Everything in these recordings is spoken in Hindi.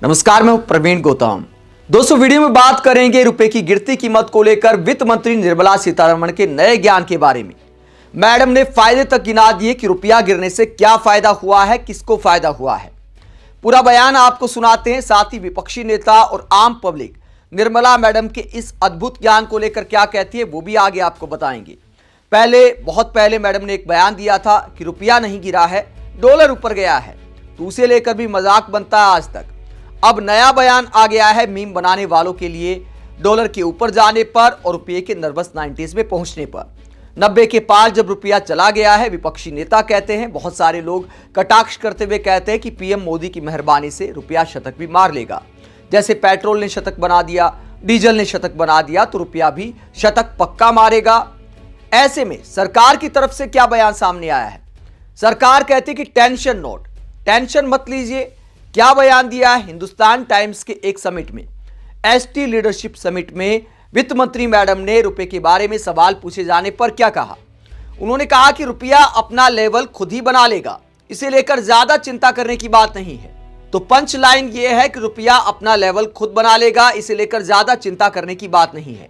नमस्कार, मैं हूं प्रवीण गौतम। दोस्तों, वीडियो में बात करेंगे रुपए की गिरती कीमत को लेकर वित्त मंत्री निर्मला सीतारमण के नए ज्ञान के बारे में। मैडम ने फायदे तक गिना दिए कि रुपया गिरने से क्या फायदा हुआ है, किसको फायदा हुआ है। पूरा बयान आपको सुनाते हैं, साथ ही विपक्षी नेता और आम पब्लिक निर्मला मैडम के इस अद्भुत ज्ञान को लेकर क्या कहती है वो भी आगे आपको बताएंगे। बहुत पहले मैडम ने एक बयान दिया था कि रुपया नहीं गिरा है, डॉलर ऊपर गया है, तो उसे लेकर भी मजाक बनता है आज तक। अब नया बयान आ गया है मीम बनाने वालों के लिए, डॉलर के ऊपर जाने पर और रुपये के नर्वस 90s में पहुंचने पर। 90 के पार जब रुपया चला गया है, विपक्षी नेता कहते हैं, बहुत सारे लोग कटाक्ष करते हुए कहते हैं कि पीएम मोदी की मेहरबानी से रुपया शतक भी मार लेगा। जैसे पेट्रोल ने शतक बना दिया, डीजल ने शतक बना दिया, तो रुपया भी शतक पक्का मारेगा। ऐसे में सरकार की तरफ से क्या बयान सामने आया है? सरकार कहती है कि टेंशन मत लीजिए। क्या बयान दिया है? हिंदुस्तान टाइम्स के एक समिट में, एसटी लीडरशिप समिट में वित्त मंत्री मैडम ने रुपए के बारे में सवाल पूछे जाने पर क्या कहा। उन्होंने कहा कि रुपया अपना लेवल खुद ही बना लेगा, इसे लेकर ज्यादा चिंता करने की बात नहीं है। तो पंच लाइन यह है कि रुपया अपना लेवल खुद बना लेगा, इसे लेकर ज्यादा चिंता करने की बात नहीं है।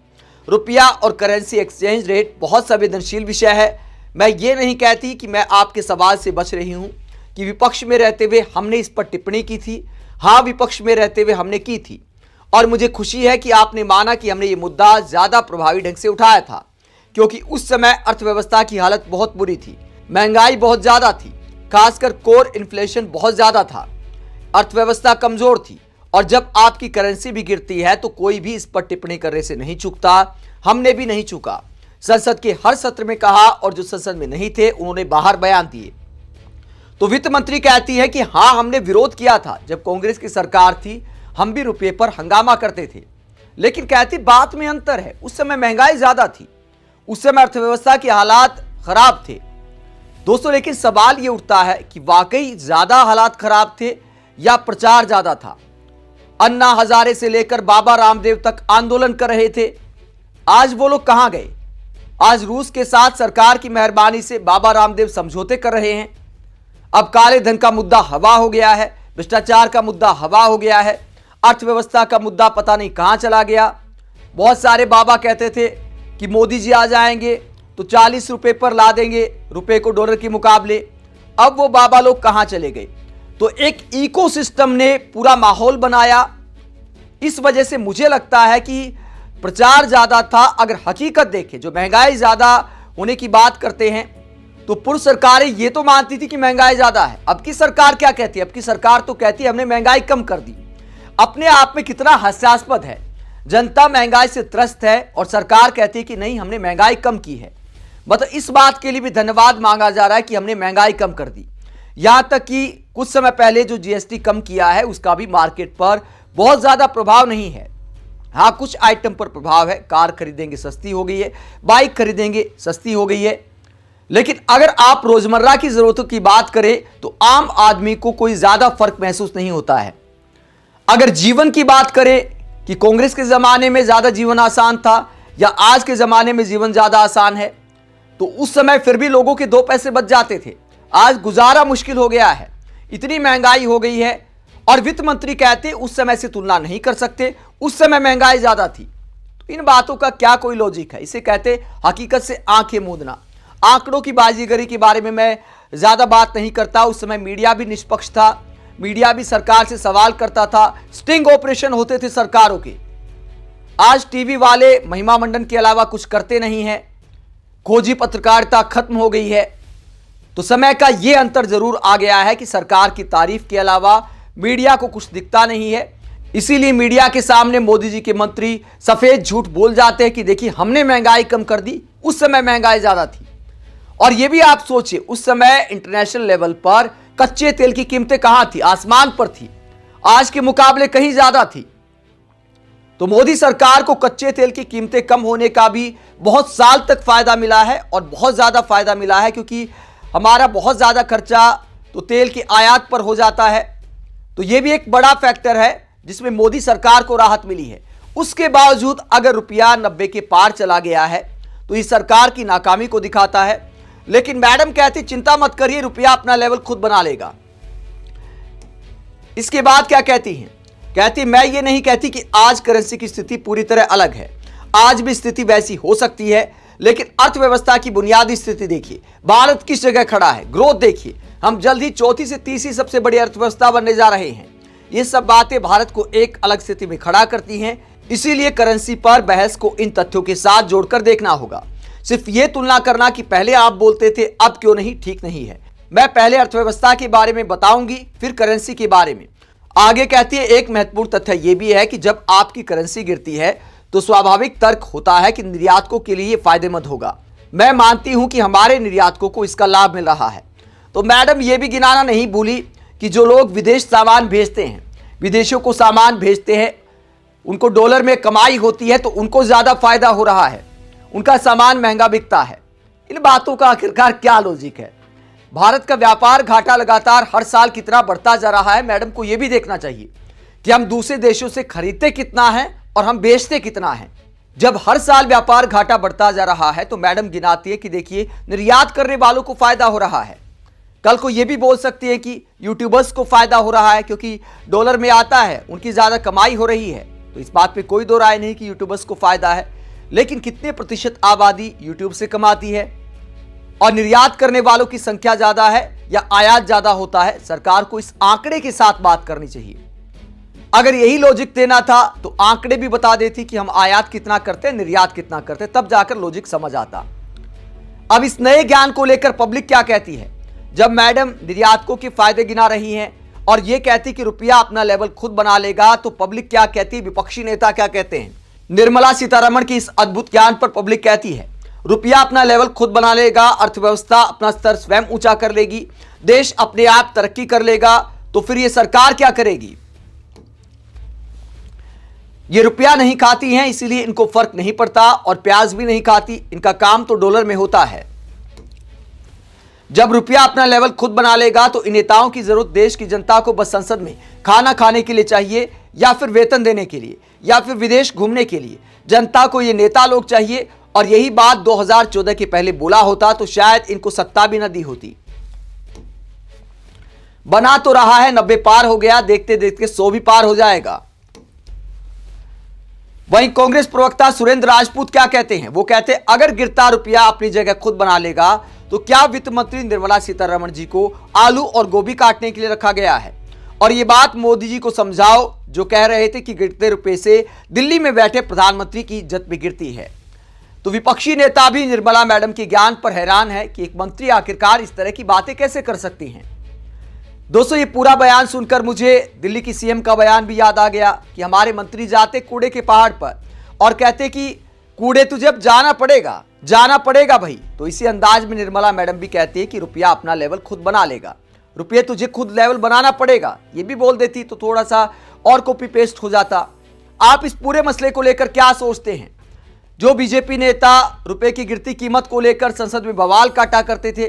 रुपया और करेंसी एक्सचेंज रेट बहुत संवेदनशील विषय है। मैं ये नहीं कहती कि मैं आपके सवाल से बच रही हूं कि विपक्ष में रहते हुए हमने इस पर टिप्पणी की थी। हाँ, विपक्ष में रहते हुए हमने की थी, और मुझे खुशी है कि आपने माना कि हमने ये मुद्दा ज्यादा प्रभावी ढंग से उठाया था, क्योंकि उस समय अर्थव्यवस्था की हालत बहुत बुरी थी, महंगाई बहुत ज्यादा थी, खासकर कोर इन्फ्लेशन बहुत ज्यादा था, अर्थव्यवस्था कमजोर थी। और जब आपकी करेंसी भी गिरती है तो कोई भी इस पर टिप्पणी करने से नहीं चूकता। हमने भी नहीं चूका। संसद के हर सत्र में कहा, और जो संसद में नहीं थे उन्होंने बाहर बयान दिए। तो वित्त मंत्री कहती है कि हाँ, हमने विरोध किया था जब कांग्रेस की सरकार थी, हम भी रुपये पर हंगामा करते थे, लेकिन कहती बात में अंतर है। उस समय महंगाई ज्यादा थी, उस समय अर्थव्यवस्था के हालात खराब थे। दोस्तों, लेकिन सवाल यह उठता है कि वाकई ज्यादा हालात खराब थे या प्रचार ज्यादा था? अन्ना हजारे से लेकर बाबा रामदेव तक आंदोलन कर रहे थे, आज वो लोग कहां गए? आज रूस के साथ सरकार की मेहरबानी से बाबा रामदेव समझौते कर रहे हैं। अब काले धन का मुद्दा हवा हो गया है, भ्रष्टाचार का मुद्दा हवा हो गया है, अर्थव्यवस्था का मुद्दा पता नहीं कहां चला गया। बहुत सारे बाबा कहते थे कि मोदी जी आ जाएंगे तो 40 रुपए पर ला देंगे रुपए को डॉलर के मुकाबले। अब वो बाबा लोग कहां चले गए? तो एक इकोसिस्टम ने पूरा माहौल बनाया। इस वजह से मुझे लगता है कि प्रचार ज्यादा था। अगर हकीकत देखें, जो महंगाई ज्यादा होने की बात करते हैं, तो पूर्व सरकारें ये तो मानती थी कि महंगाई ज्यादा है। अब की सरकार क्या कहती है? अब की सरकार तो कहती है हमने महंगाई कम कर दी। अपने आप में कितना हास्यास्पद है। जनता महंगाई से त्रस्त है और सरकार कहती है कि नहीं, हमने महंगाई कम की है। मतलब इस बात के लिए भी धन्यवाद मांगा जा रहा है कि हमने महंगाई कम कर दी। यहां तक कि कुछ समय पहले जो जीएसटी कम किया है उसका भी मार्केट पर बहुत ज्यादा प्रभाव नहीं है। हाँ, कुछ आइटम पर प्रभाव है। कार खरीदेंगे सस्ती हो गई है, बाइक खरीदेंगे सस्ती हो गई है। लेकिन अगर आप रोजमर्रा की जरूरतों की बात करें तो आम आदमी को कोई ज्यादा फर्क महसूस नहीं होता है। अगर जीवन की बात करें कि कांग्रेस के जमाने में ज्यादा जीवन आसान था या आज के जमाने में जीवन ज्यादा आसान है, तो उस समय फिर भी लोगों के 2 पैसे बच जाते थे। आज गुजारा मुश्किल हो गया है, इतनी महंगाई हो गई है। और वित्त मंत्री कहते उस समय से तुलना नहीं कर सकते, उस समय महंगाई ज्यादा थी। तो इन बातों का क्या कोई लॉजिक है? इसे कहते हकीकत से आंखें मूंदना। आंकड़ों की बाजीगरी के बारे में मैं ज्यादा बात नहीं करता। उस समय मीडिया भी निष्पक्ष था, मीडिया भी सरकार से सवाल करता था, स्टिंग ऑपरेशन होते थे सरकारों के। आज टीवी वाले महिमा मंडन के अलावा कुछ करते नहीं है, खोजी पत्रकारिता खत्म हो गई है। तो समय का यह अंतर जरूर आ गया है कि सरकार की तारीफ के अलावा मीडिया को कुछ दिखता नहीं है। इसीलिए मीडिया के सामने मोदी जी के मंत्री सफेद झूठ बोल जाते हैं कि देखिए हमने महंगाई कम कर दी, उस समय महंगाई ज्यादा थी। और यह भी आप सोचिए, उस समय इंटरनेशनल लेवल पर कच्चे तेल की कीमतें कहां थी? आसमान पर थी, आज के मुकाबले कहीं ज्यादा थी। तो मोदी सरकार को कच्चे तेल की कीमतें कम होने का भी बहुत साल तक फायदा मिला है, और बहुत ज्यादा फायदा मिला है, क्योंकि हमारा बहुत ज्यादा खर्चा तो तेल की आयात पर हो जाता है। तो यह भी एक बड़ा फैक्टर है जिसमें मोदी सरकार को राहत मिली है। उसके बावजूद अगर रुपया 90 के पार चला गया है तो इस सरकार की नाकामी को दिखाता है। लेकिन मैडम कहती चिंता मत करिए, रुपया अपना लेवल खुद बना लेगा। इसके बाद क्या कहती हैं? कहती मैं ये नहीं कहती कि आज करेंसी की स्थिति पूरी तरह अलग है, आज भी स्थिति वैसी हो सकती है, लेकिन अर्थव्यवस्था की बुनियादी स्थिति देखिए, भारत किस जगह खड़ा है, ग्रोथ देखिए, हम जल्द ही चौथी से तीसरी सबसे बड़ी अर्थव्यवस्था बनने जा रहे हैं। ये सब बातें भारत को एक अलग स्थिति में खड़ा करती हैं। इसीलिए करेंसी पर बहस को इन तथ्यों के साथ जोड़कर देखना होगा। सिर्फ ये तुलना करना कि पहले आप बोलते थे अब क्यों नहीं, ठीक नहीं है। मैं पहले अर्थव्यवस्था के बारे में बताऊंगी, फिर करेंसी के बारे में। आगे कहती है एक महत्वपूर्ण तथ्य यह भी है कि जब आपकी करेंसी गिरती है तो स्वाभाविक तर्क होता है कि निर्यातकों के लिए फायदेमंद होगा। मैं मानती हूं कि हमारे निर्यातकों को इसका लाभ मिल रहा है। तो मैडम ये भी गिनाना नहीं भूली कि जो लोग विदेश सामान भेजते हैं, विदेशों को सामान भेजते हैं, उनको डॉलर में कमाई होती है तो उनको ज्यादा फायदा हो रहा है, उनका सामान महंगा बिकता है। इन बातों का आखिरकार क्या लॉजिक है? भारत का व्यापार घाटा लगातार हर साल कितना बढ़ता जा रहा है, मैडम को यह भी देखना चाहिए कि हम दूसरे देशों से खरीदते कितना है और हम बेचते कितना है। जब हर साल व्यापार घाटा बढ़ता जा रहा है तो मैडम गिनाती है कि देखिए निर्यात करने वालों को फायदा हो रहा है। कल को यह भी बोल सकती है कि यूट्यूबर्स को फायदा हो रहा है क्योंकि डॉलर में आता है, उनकी ज्यादा कमाई हो रही है। तो इस बात पे कोई दो राय नहीं कि यूट्यूबर्स को फायदा है, लेकिन कितने प्रतिशत आबादी यूट्यूब से कमाती है और निर्यात करने वालों की संख्या ज्यादा है या आयात ज्यादा होता है? सरकार को इस आंकड़े के साथ बात करनी चाहिए। अगर यही लॉजिक देना था तो आंकड़े भी बता देती कि हम आयात कितना करते, निर्यात कितना करते, तब जाकर लॉजिक समझ आता। अब इस नए ज्ञान को लेकर पब्लिक क्या कहती है? जब मैडम निर्यातकों के फायदे गिना रही हैं और यह कहती कि रुपया अपना लेवल खुद बना लेगा, तो पब्लिक क्या कहती है, विपक्षी नेता क्या कहते हैं? निर्मला सीतारमण की इस अद्भुत ज्ञान पर पब्लिक कहती है रुपया अपना लेवल खुद बना लेगा, अर्थव्यवस्था अपना स्तर स्वयं ऊंचा कर लेगी, देश अपने आप तरक्की कर लेगा। तो फिर यह सरकार क्या करेगी? ये रुपया नहीं खाती हैं इसीलिए इनको फर्क नहीं पड़ता, और प्याज भी नहीं खाती, इनका काम तो डॉलर में होता है। जब रुपया अपना लेवल खुद बना लेगा तो इन नेताओं की जरूरत देश की जनता को बस संसद में खाना खाने के लिए चाहिए, या फिर वेतन देने के लिए, या फिर विदेश घूमने के लिए। जनता को ये नेता लोग चाहिए, और यही बात 2014 के पहले बोला होता तो शायद इनको सत्ता भी न दी होती। बना तो रहा है 90 पार हो गया, देखते देखते 100 भी पार हो जाएगा। वहीं कांग्रेस प्रवक्ता सुरेंद्र राजपूत क्या कहते हैं? वो कहते हैं अगर गिरता रुपया अपनी जगह खुद बना लेगा तो क्या वित्त मंत्री निर्मला सीतारमण जी को आलू और गोभी काटने के लिए रखा गया है? और ये बात मोदी जी को समझाओ जो कह रहे थे कि गिरते रुपए से दिल्ली में बैठे प्रधानमंत्री की इज्जत भी गिरती है। तो विपक्षी नेता भी निर्मला मैडम के ज्ञान पर हैरान है कि एक मंत्री आखिरकार इस तरह की बातें कैसे कर सकती हैं। दोस्तों ये पूरा बयान सुनकर मुझे दिल्ली की सीएम का बयान भी याद आ गया कि हमारे मंत्री जाते कूड़े के पहाड़ पर और कहते कि कूड़े तुझे अब जाना पड़ेगा भाई। तो इसी अंदाज में निर्मला मैडम भी कहती है कि रुपया अपना लेवल खुद बना लेगा, रुपये तुझे खुद लेवल बनाना पड़ेगा। ये भी बोल देती तो थोड़ा सा और कॉपी पेस्ट हो जाता। आप इस पूरे मसले को लेकर क्या सोचते हैं? जो बीजेपी नेता रुपए की गिरती कीमत को लेकर संसद में बवाल काटा करते थे,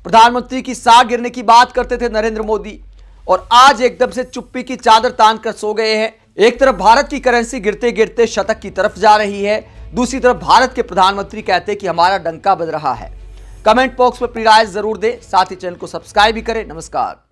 प्रधानमंत्री की साख गिरने की बात करते थे नरेंद्र मोदी, और आज एकदम से चुप्पी की चादर तान कर सो गए हैं। एक तरफ भारत की करेंसी गिरते गिरते शतक की तरफ जा रही है, दूसरी तरफ भारत के प्रधानमंत्री कहते हैं कि हमारा डंका बज रहा है। कमेंट बॉक्स में अपनी राय जरूर दें, साथ ही चैनल को सब्सक्राइब भी करें। नमस्कार।